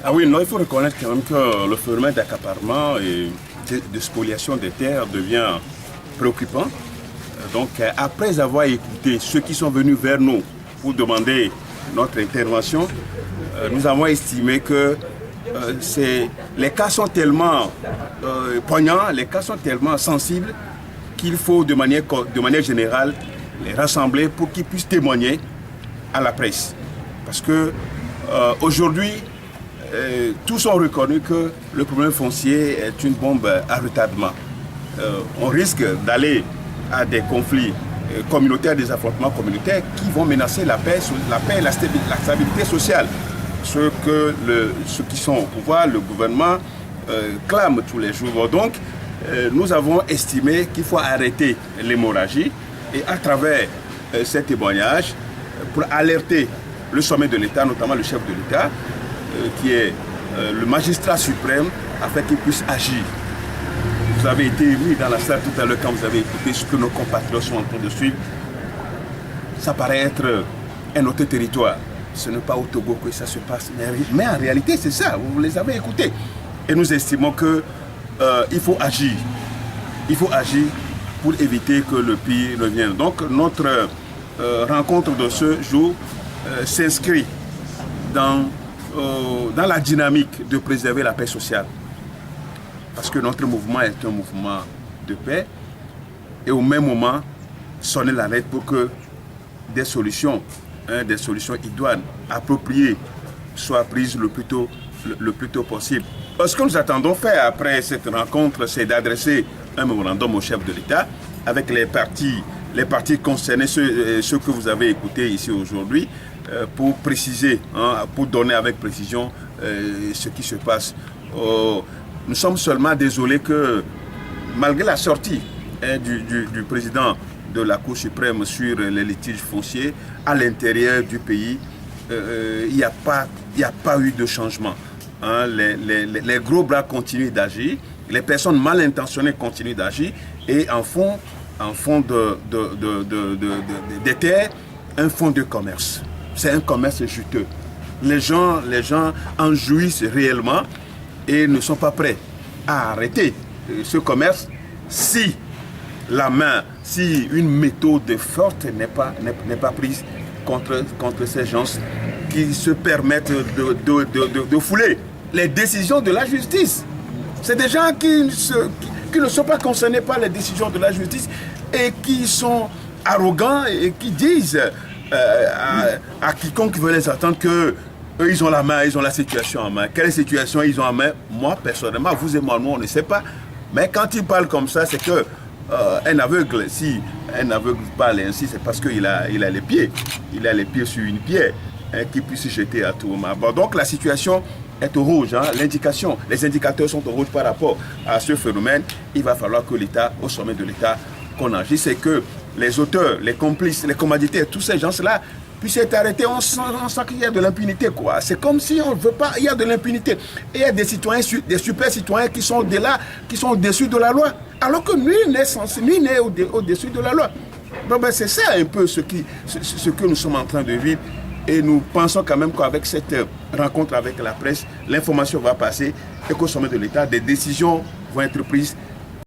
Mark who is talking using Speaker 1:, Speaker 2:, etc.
Speaker 1: Ah oui, non, il faut reconnaître quand même que le phénomène d'accaparement et de spoliation des terres devient préoccupant. Après avoir écouté ceux qui sont venus vers nous pour demander notre intervention, nous avons estimé que les cas sont tellement poignants, les cas sont tellement sensibles qu'il faut de manière générale les rassembler pour qu'ils puissent témoigner à la presse. Parce que aujourd'hui, tous ont reconnu que le problème foncier est une bombe à retardement. On risque d'aller à des conflits communautaires, des affrontements communautaires qui vont menacer la paix et la stabilité sociale. Ce que ceux qui sont au pouvoir, le gouvernement, clament tous les jours. Donc, nous avons estimé qu'il faut arrêter l'hémorragie et à travers ces témoignages, pour alerter le sommet de l'État, notamment le chef de l'État, qui est le magistrat suprême, afin qu'il puisse agir. Vous avez été mis dans la salle tout à l'heure quand vous avez écouté ce que nos compatriotes sont en train de suivre. Ça paraît être un autre territoire. Ce n'est pas au Togo que ça se passe. Mais en réalité, c'est ça. Vous les avez écoutés. Et nous estimons qu'il faut agir. Il faut agir pour éviter que le pire revienne. Donc notre rencontre de ce jour s'inscrit dans la dynamique de préserver la paix sociale. Parce que notre mouvement est un mouvement de paix et au même moment sonner l'alerte pour que des solutions idoines, appropriées, soient prises le plus tôt possible. Ce que nous attendons faire après cette rencontre, c'est d'adresser un mémorandum au chef de l'État avec les partis concernés, ceux que vous avez écoutés ici aujourd'hui, pour préciser, pour donner avec précision ce qui se passe. Nous sommes seulement désolés que, malgré la sortie du président de la Cour suprême sur les litiges fonciers, à l'intérieur du pays, il n'y a pas eu de changement. Les gros bras continuent d'agir, les personnes mal intentionnées continuent d'agir et en font des terres un fonds de commerce. C'est un commerce juteux. Les gens en jouissent réellement et ne sont pas prêts à arrêter ce commerce si une méthode forte n'est pas prise contre ces gens qui se permettent de fouler les décisions de la justice. C'est des gens qui ne sont pas concernés par les décisions de la justice et qui sont arrogants et qui disent à quiconque veut les attendre que eux, ils ont la main, ils ont la situation en main. Quelle situation ils ont en main? Moi, personnellement, vous et moi, nous, on ne sait pas. Mais quand ils parlent comme ça, c'est que un aveugle, si un aveugle parle ainsi, c'est parce qu'il a les pieds. Il a les pieds sur une pierre qui puisse se jeter à tout moment. Bon, donc la situation est au rouge. Les indicateurs sont au rouge par rapport à ce phénomène. Il va falloir que l'État, au sommet de l'État, qu'on agisse et que les auteurs, les complices, les commanditaires, tous ces gens-là puissent être arrêtés. On sent qu'il y a de l'impunité, quoi. C'est comme si on ne veut pas, il y a de l'impunité. Et il y a des citoyens, des super citoyens qui sont au-dessus de la loi. Alors que nul n'est au-dessus de la loi. C'est ça un peu ce que nous sommes en train de vivre. Et nous pensons quand même qu'avec cette rencontre avec la presse, l'information va passer et qu'au sommet de l'État, des décisions vont être prises